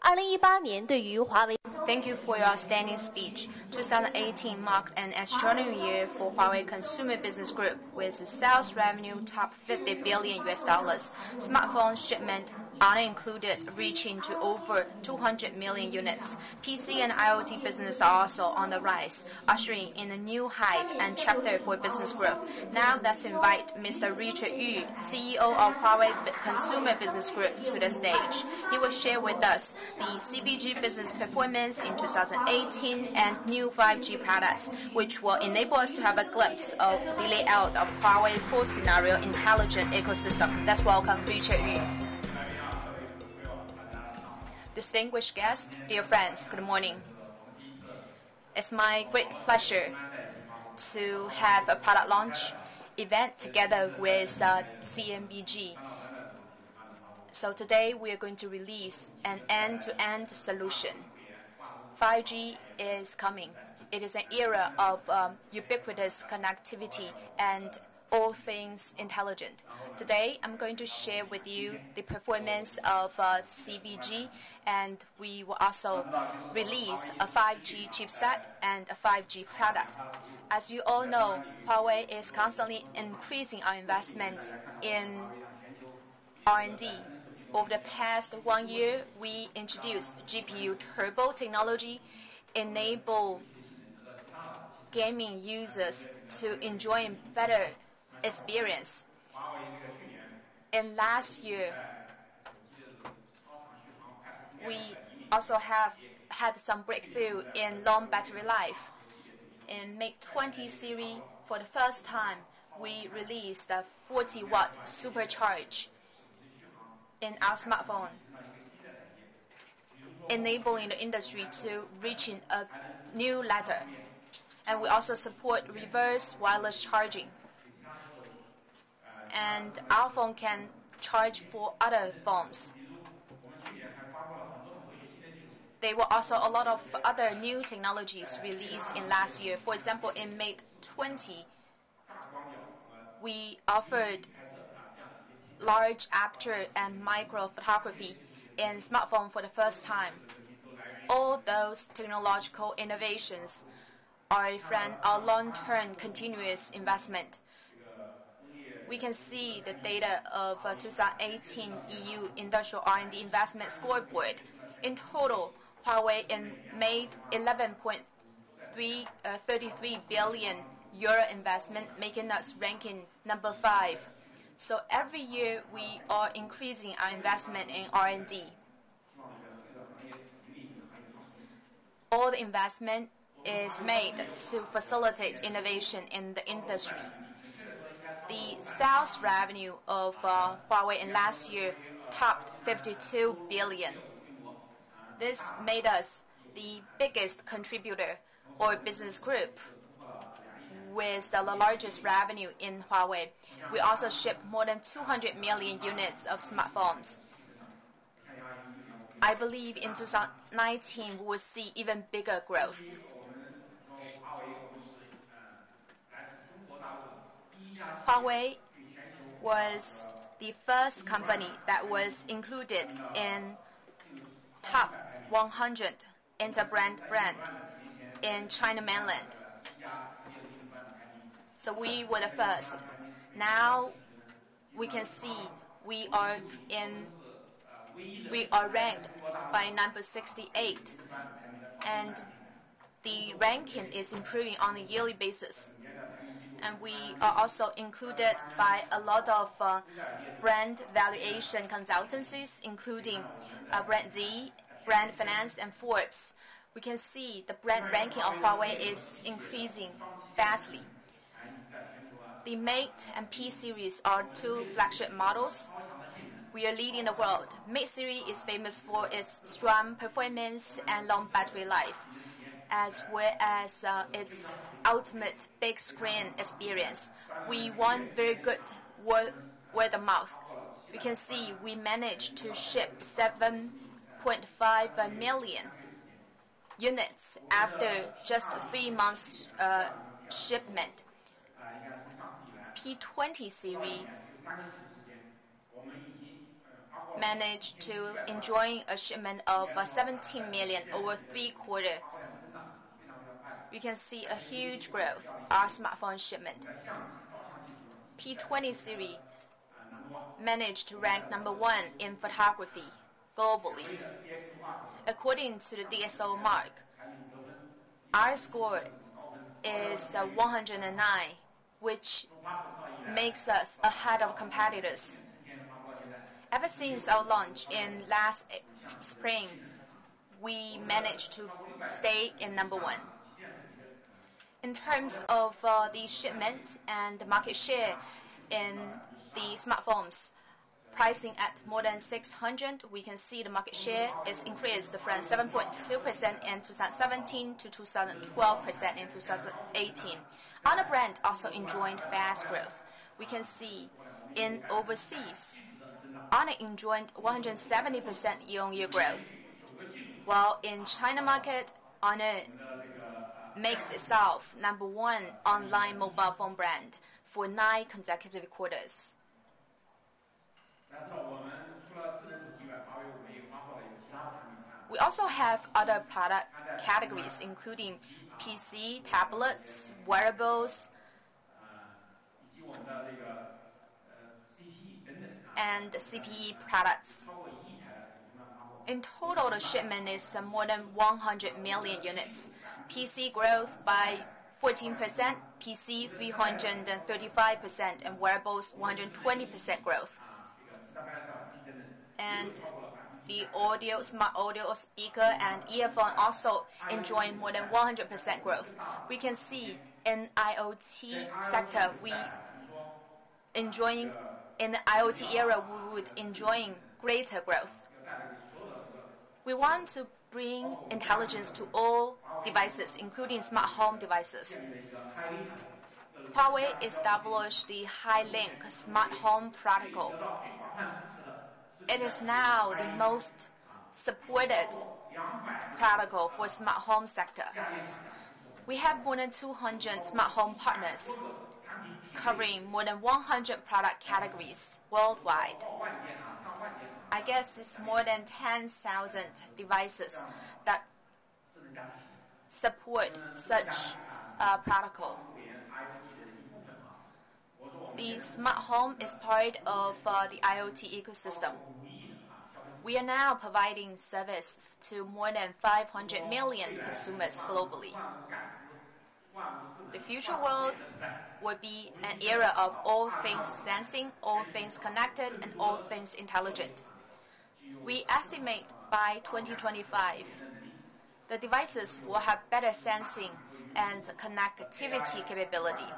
2018年对于华为 Thank you for your outstanding speech. 2018 marked an extraordinary year for Huawei Consumer Business Group, with sales revenue top $50 billion. Smartphone shipment unincluded reaching to over 200 million units. PC and IoT business are also on the rise, ushering in a new height and chapter for business growth. Now let's invite Mr. Richard Yu, CEO of Huawei Consumer Business Group, to the stage. He will share with us the CBG business performance in 2018 and new 5G products, which will enable us to have a glimpse of the layout of Huawei full scenario intelligent ecosystem. Let's welcome Richard Yu. Distinguished guests, dear friends, good morning. It's my great pleasure to have a product launch event together with CMBG. So today we are going to release an end-to-end solution. 5G is coming. It is an era of ubiquitous connectivity and all things intelligent. Today, I'm going to share with you the performance of CBG, and we will also release a 5G chipset and a 5G product. As you all know, Huawei is constantly increasing our investment in R&D. Over the past 1 year, we introduced GPU turbo technology, enable gaming users to enjoy a better experience. In last year, we also have had some breakthrough in long battery life. In Mate 20 series, for the first time, we released a 40-watt supercharge in our smartphone, enabling the industry to reach a new ladder. And we also support reverse wireless charging. And our phone can charge for other phones. There were also a lot of other new technologies released in last year. For example, in Mate 20, we offered large aperture and micro photography in smartphone for the first time. All those technological innovations are from our long-term continuous investment. We can see the data of 2018 EU Industrial R&D Investment Scoreboard. In total, Huawei made 11.33 billion euro investment, making us ranking number 5. So every year we are increasing our investment in R&D. All the investment is made to facilitate innovation in the industry. The sales revenue of Huawei in last year topped 52 billion. This made us the biggest contributor or business group with the largest revenue in Huawei. We also shipped more than 200 million units of smartphones. I believe in 2019 we will see even bigger growth. Huawei was the first company that was included in top 100 interbrand brand in China mainland. So we were the first. Now we can see we are ranked by number 68, and the ranking is improving on a yearly basis. And we are also included by a lot of brand valuation consultancies, including Brand Z, Brand Finance, and Forbes. We can see the brand ranking of Huawei is increasing fastly. The Mate and P series are two flagship models. We are leading the world. Mate series is famous for its strong performance and long battery life, as well as its ultimate big screen experience. We won very good word of mouth. We can see we managed to ship 7.5 million units after just 3 months shipment. P20 series managed to enjoy a shipment of 17 million over 3 quarters. We can see a huge growth our smartphone shipment. P20 series managed to rank number 1 in photography globally. According to the DSO mark, our score is 109, which makes us ahead of competitors. Ever since our launch in last spring, we managed to stay in number 1. In terms of the shipment and the market share in the smartphones, pricing at more than 600, we can see the market share is increased from 7.2% in 2017 to 12% in 2018. Other brands also enjoyed fast growth. we can see in overseas, Honor enjoyed 170% year-on-year growth, while in China market, Honor makes itself #1 online mobile phone brand for 9 consecutive quarters. We also have other product categories, including PC, tablets, wearables, and CPE products. In total, the shipment is more than 100 million units. PC growth by 14%, PC 335%, and wearables 120% growth. And the audio, smart audio speaker and earphone also enjoying more than 100% growth. We can see in IoT sector, in the IoT era, we would enjoying greater growth. We want to bring intelligence to all devices, including smart home devices. Huawei established the High-Link smart home protocol. It is now the most supported protocol for smart home sector. We have more than 200 smart home partners, covering more than 100 product categories worldwide. I guess it's more than 10,000 devices that support such a protocol. The smart home is part of the IoT ecosystem. We are now providing service to more than 500 million consumers globally. The future world will be an era of all things sensing, all things connected, and all things intelligent. We estimate by 2025, the devices will have better sensing and connectivity capability.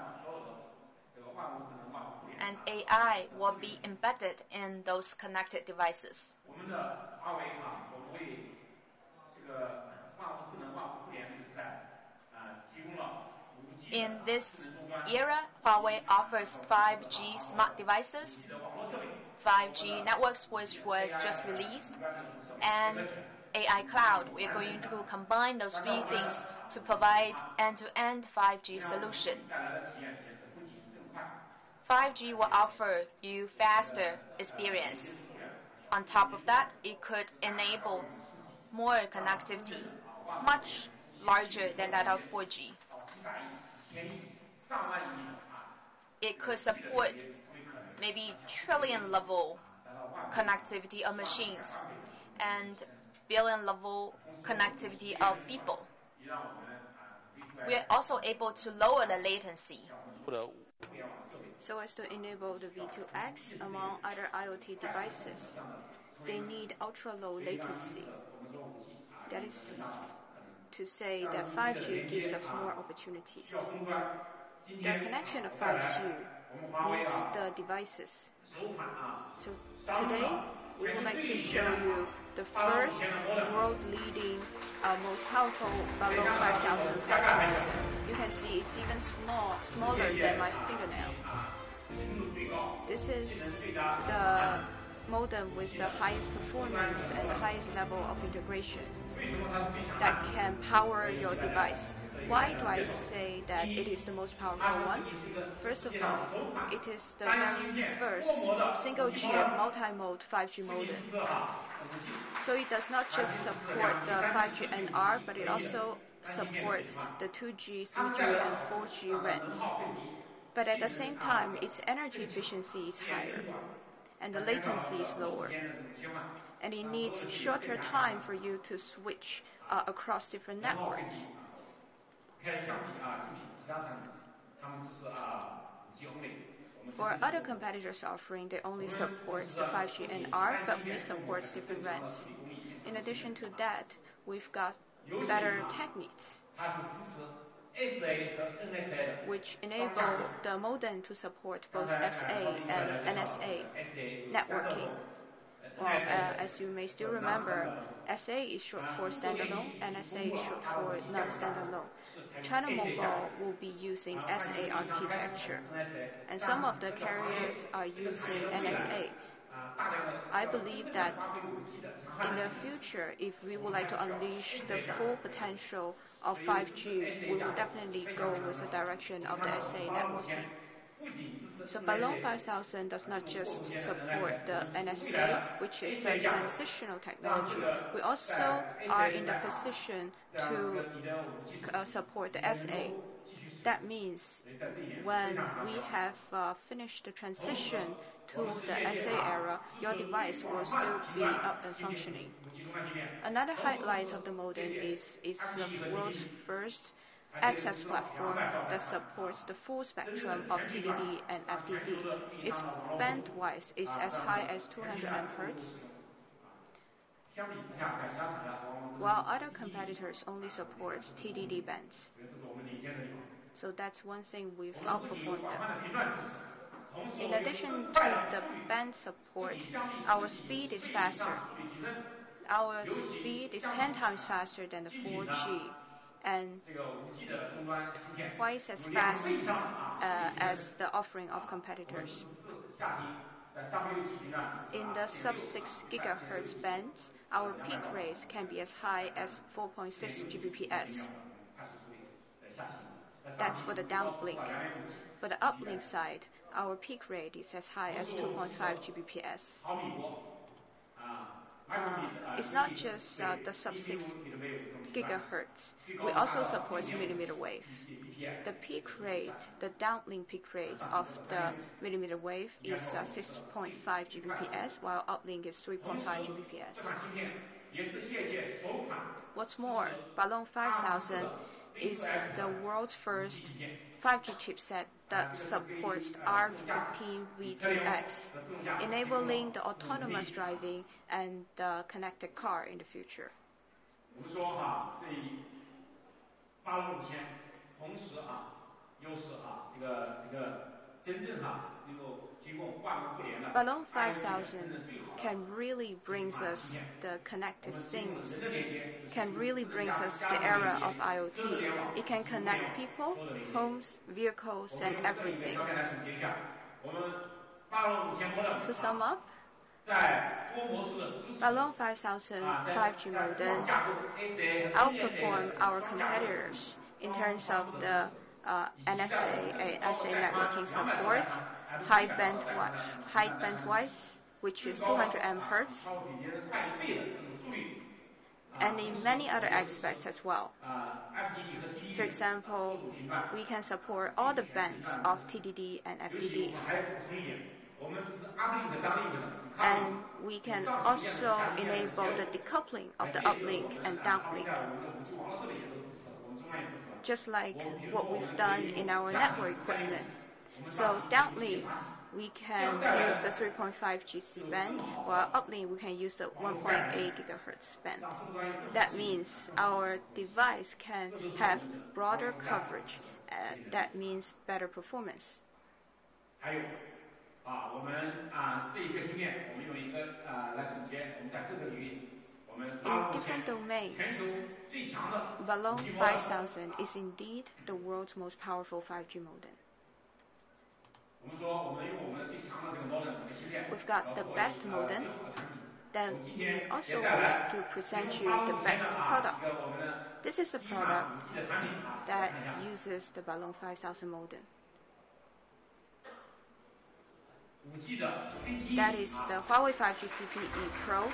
And AI will be embedded in those connected devices. In this era, Huawei offers 5G smart devices, 5G networks, which was just released, and AI cloud. We're going to combine those 3 things to provide end-to-end 5G solution. 5G will offer you faster experience. On top of that, it could enable more connectivity, much larger than that of 4G. It could support maybe trillion-level connectivity of machines and billion-level connectivity of people. We are also able to lower the latency, so as to enable the V2X among other IoT devices. They need ultra-low latency. That is to say that 5G gives us more opportunities. The connection of 5G needs the devices. So today, we would like to show you the first world-leading, most powerful below 5,000 5G. You can see it's even smaller than my fingernail. This is the modem with the highest performance and the highest level of integration that can power your device. Why do I say that it is the most powerful one? First of all, it is the very first single-chip multi-mode 5G modem. So it does not just support the 5G NR, but it also supports the 2G, 3G, and 4G bands. But at the same time, its energy efficiency is higher, and the latency is lower. And it needs shorter time for you to switch across different networks. For other competitors offering, they only support the 5G NR, but we support different bands. In addition to that, we've got better techniques, which enable the modem to support both SA and NSA networking. Well, as you may still remember, SA is short for standalone and SA is short for non-standalone. China Mobile will be using SA architecture, and some of the carriers are using NSA. I believe that in the future, if we would like to unleash the full potential of 5G, we will definitely go with the direction of the SA networking. So Balloon 5000 does not just support the NSA, which is a transitional technology. We also are in the position to support the SA. That means when we have finished the transition to the SA era, your device will still be up and functioning. Another highlight of the modem is it's the world's first access platform that supports the full spectrum of TDD and FDD. Its bandwidth is as high as 200 MHz, while other competitors only support TDD bands. So that's one thing we've outperformed them. In addition to the band support, our speed is faster. Our speed is 10 times faster than the 4G, and twice as fast as the offering of competitors. In the sub-6 GHz bands, our peak rates can be as high as 4.6 Gbps. That's for the downlink. For the uplink side, our peak rate is as high as 2.5 Gbps. It's not just the sub-6 GHz. We also support millimeter wave. The peak rate, the downlink peak rate of the millimeter wave is 6.5 Gbps, while uplink is 3.5 Gbps. What's more, Balloon 5000 is the world's first 5G chipset that supports R15V2X, enabling the autonomous driving and the connected car in the future. Balloon 5000 can really bring us the connected things, can really bring us the era of IoT. It can connect people, homes, vehicles, and everything. To sum up, Balloon 5000 5G modem outperform our competitors in terms of the NSA and SA networking support, high bandwidth, which is 200 MHz, and in many other aspects as well. For example, we can support all the bands of TDD and FDD. And we can also enable the decoupling of the uplink and downlink, just like what we've done in our network equipment. So downlink, we can use the 3.5 GC band, while uplink we can use the 1.8 GHz band. That means our device can have broader coverage. That means better performance. In different domains, Balloon 5000 is indeed the world's most powerful 5G modem. We've got the best modem, then we also would like to present you the best product. This is a product that uses the Balloon 5000 modem. That is the HUWWEI 5G CPE Pro.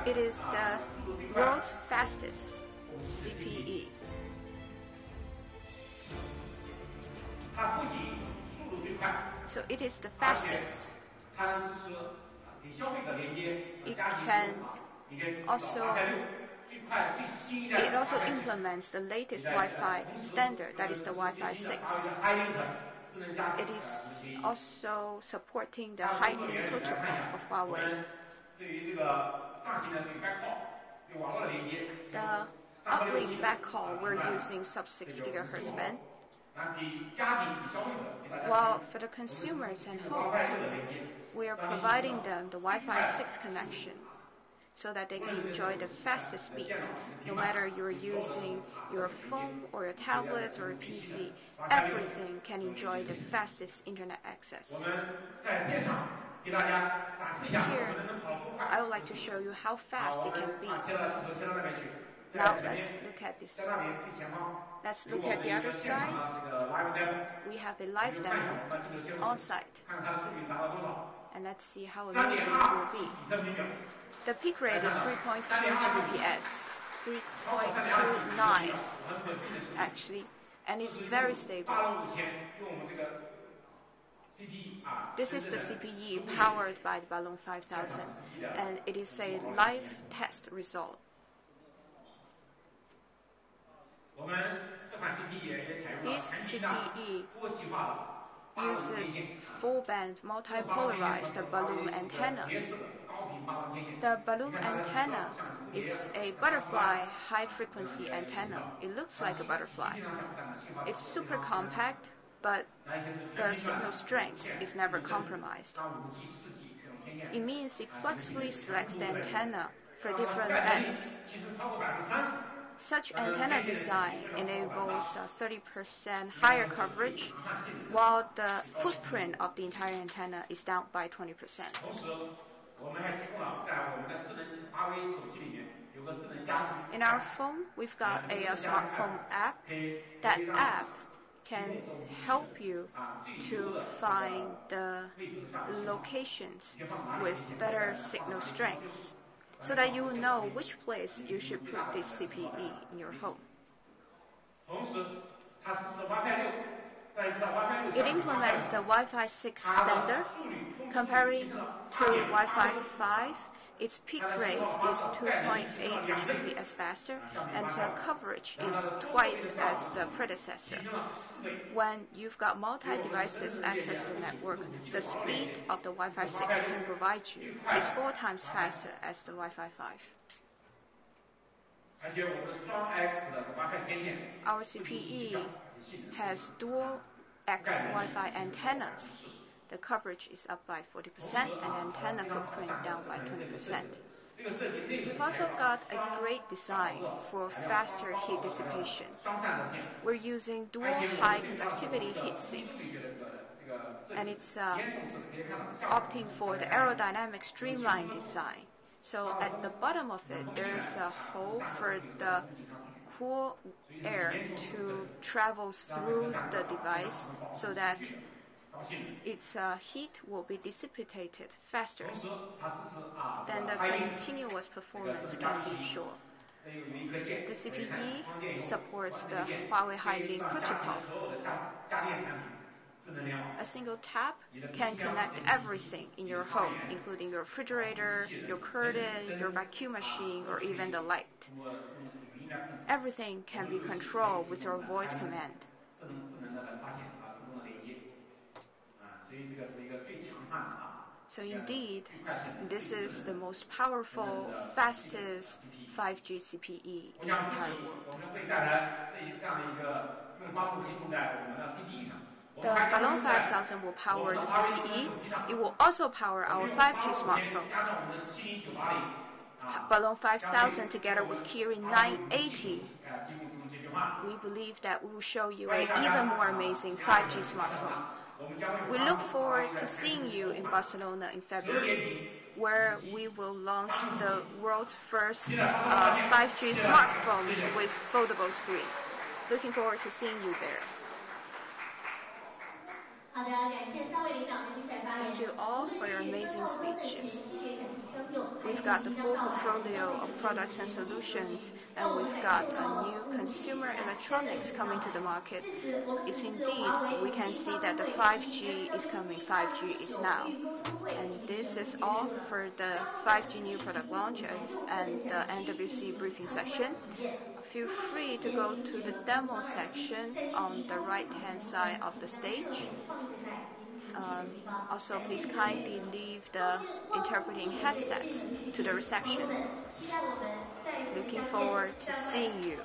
It is the world's fastest CPE. So it is the fastest. It also implements the latest Wi-Fi standard, that is the Wi-Fi 6. It is also supporting the high-link protocol of HUWWEI. The uplink backhaul, we're using sub-6 GHz band. While for the consumers and homes, we are providing them the Wi-Fi 6 connection so that they can enjoy the fastest speed. No matter you're using your phone or your tablets or a PC, everything can enjoy the fastest internet access. Here, I would like to show you how fast it can be. Now let's look at this. Let's look at the other side. We have a live demo on site. And let's see how amazing it will be. The peak rate is 3.2 Gbps, 3.29 actually, and it's very stable. This is the CPE powered by the Balloon 5000, and it is a live test result. This CPE uses full-band multipolarized balloon antennas. The balloon antenna is a butterfly high-frequency antenna. It looks like a butterfly. It's super compact, but the signal strength is never compromised. It means it flexibly selects the antenna for different bands. Such antenna design enables 30% higher coverage, while the footprint of the entire antenna is down by 20%. In our phone, we've got a smart home app. That app can help you to find the locations with better signal strength, so that you will know which place you should put this CPE in your home. It implements the Wi-Fi 6 standard. Comparing to Wi-Fi 5, its peak rate is 2.8 Gbps faster, and the coverage is twice as the predecessor. When you've got multi-devices access to the network, the speed of the Wi-Fi 6 can provide you is 4 times faster as the Wi-Fi 5. Our CPE has dual X Wi-Fi antennas. The coverage is up by 40% and antenna footprint down by 20%. We've also got a great design for faster heat dissipation. We're using dual high conductivity heat sinks, and it's opting for the aerodynamic streamlined design. So at the bottom of it, there's a hole for the cool air to travel through the device so that its heat will be dissipated faster. Then the continuous performance can be sure. The CPE supports the HUWWEI High-Link protocol. A single tap can connect everything in your home, including your refrigerator, your curtain, your vacuum machine, or even the light. Everything can be controlled with your voice command. So indeed, this is the most powerful, fastest 5G CPE in the entire world. The Balloon 5000 will power the CPE. It will also power our 5G smartphone. Balloon 5000 together with Kirin 980, we believe that we will show you an even more amazing 5G smartphone. We look forward to seeing you in Barcelona in February, where we will launch the world's first 5G smartphones with foldable screen. Looking forward to seeing you there. Thank you all for your amazing speeches. We've got the full portfolio of products and solutions, and we've got a new consumer electronics coming to the market. It's indeed, we can see that the 5G is coming, 5G is now. And this is all for the 5G new product launch and the NWC briefing session. Feel free to go to the demo section on the right-hand side of the stage. Also, please kindly leave the interpreting headset to the reception. Looking forward to seeing you.